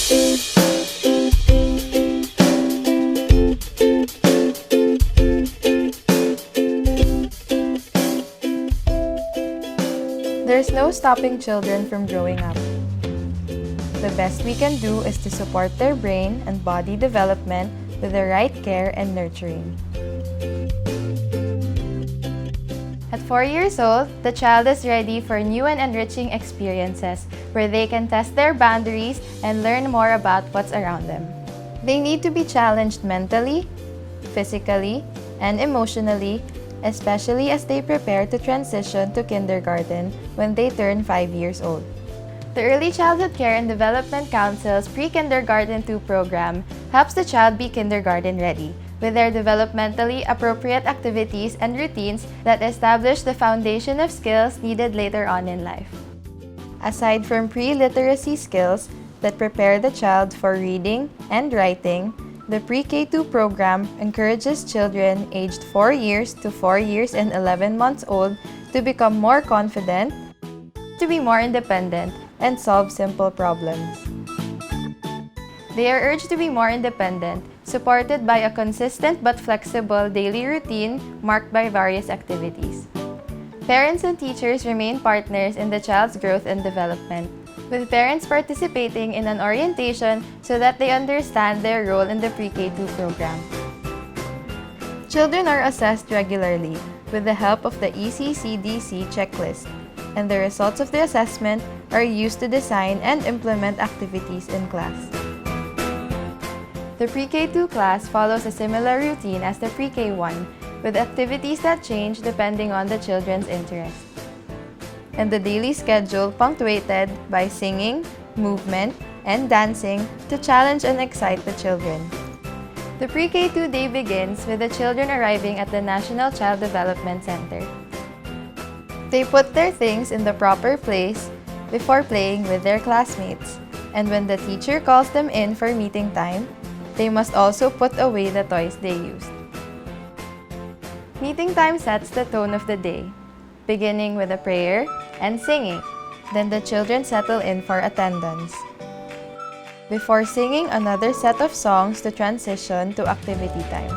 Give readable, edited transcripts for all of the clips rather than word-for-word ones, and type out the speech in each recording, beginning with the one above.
There's no stopping children from growing up. The best we can do is to support their brain and body development with the right care and nurturing. At 4 years old, the child is ready for new and enriching experiences where they can test their boundaries and learn more about what's around them. They need to be challenged mentally, physically, and emotionally, especially as they prepare to transition to kindergarten when they turn 5 years old. The Early Childhood Care and Development Council's Pre-Kindergarten 2 program helps the child be kindergarten ready with their developmentally appropriate activities and routines that establish the foundation of skills needed later on in life. Aside from pre-literacy skills that prepare the child for reading and writing, the Pre-K2 program encourages children aged 4 years to 4 years and 11 months old to become more confident, to be more independent, and solve simple problems. They are urged to be more independent, supported by a consistent but flexible daily routine marked by various activities. Parents and teachers remain partners in the child's growth and development, with parents participating in an orientation so that they understand their role in the Pre-K2 program. Children are assessed regularly with the help of the ECCD checklist, and the results of the assessment are used to design and implement activities in class. The Pre-K2 class follows a similar routine as the Pre-K1, with activities that change depending on the children's interests, and the daily schedule punctuated by singing, movement, and dancing to challenge and excite the children. The Pre-K2 day begins with the children arriving at the National Child Development Center. They put their things in the proper place before playing with their classmates, and when the teacher calls them in for meeting time, they must also put away the toys they used. Meeting time sets the tone of the day, beginning with a prayer and singing. Then the children settle in for attendance, before singing another set of songs to transition to activity time.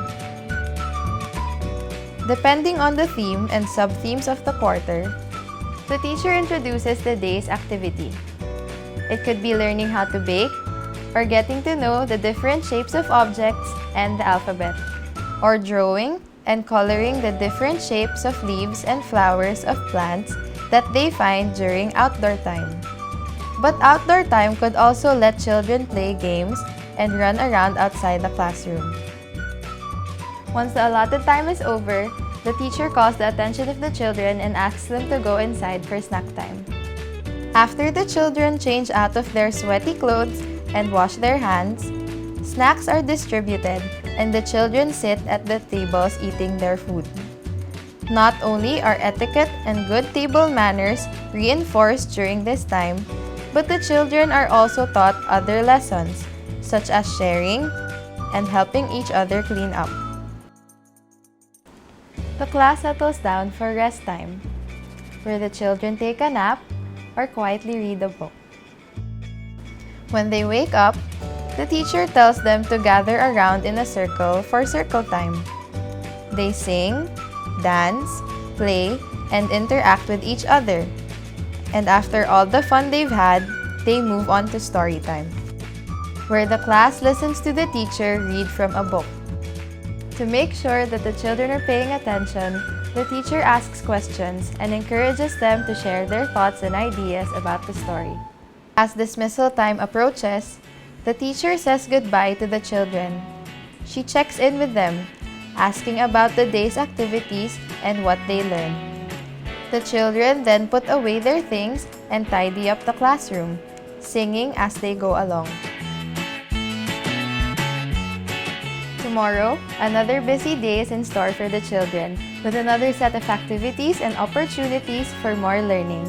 Depending on the theme and sub-themes of the quarter, the teacher introduces the day's activity. It could be learning how to bake, or getting to know the different shapes of objects and the alphabet, or drawing and coloring the different shapes of leaves and flowers of plants that they find during outdoor time. But outdoor time could also let children play games and run around outside the classroom. Once the allotted time is over, the teacher calls the attention of the children and asks them to go inside for snack time. After the children change out of their sweaty clothes and wash their hands, snacks are distributed and the children sit at the tables eating their food. Not only are etiquette and good table manners reinforced during this time, but the children are also taught other lessons, such as sharing and helping each other clean up. The class settles down for rest time, where the children take a nap or quietly read a book. When they wake up, the teacher tells them to gather around in a circle for circle time. They sing, dance, play, and interact with each other. And after all the fun they've had, they move on to story time, where the class listens to the teacher read from a book. To make sure that the children are paying attention, the teacher asks questions and encourages them to share their thoughts and ideas about the story. As dismissal time approaches, the teacher says goodbye to the children. She checks in with them, asking about the day's activities and what they learned. The children then put away their things and tidy up the classroom, singing as they go along. Tomorrow, another busy day is in store for the children, with another set of activities and opportunities for more learning.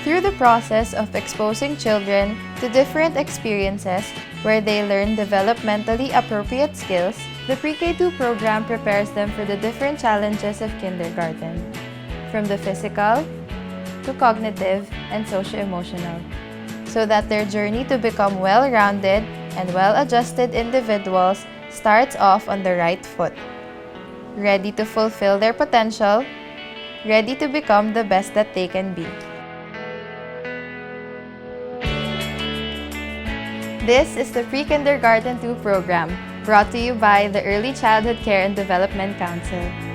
Through the process of exposing children to different experiences where they learn developmentally appropriate skills, the Pre-K2 program prepares them for the different challenges of kindergarten, from the physical to cognitive and socio-emotional. so that their journey to become well-rounded and well-adjusted individuals starts off on the right foot, ready to fulfill their potential, ready to become the best that they can be. This is the Pre-Kindergarten 2 program, brought to you by the Early Childhood Care and Development Council.